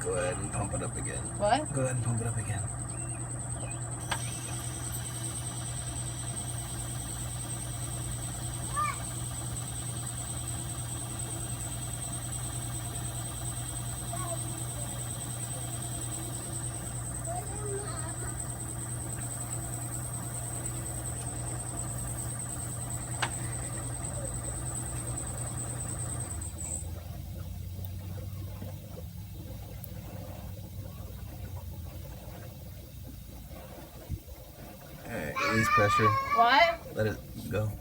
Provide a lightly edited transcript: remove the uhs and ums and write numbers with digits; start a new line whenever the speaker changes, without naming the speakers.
Go ahead and pump it up again.
What?
Go ahead and pump it up again. Alright, release pressure.
What?
Let it go.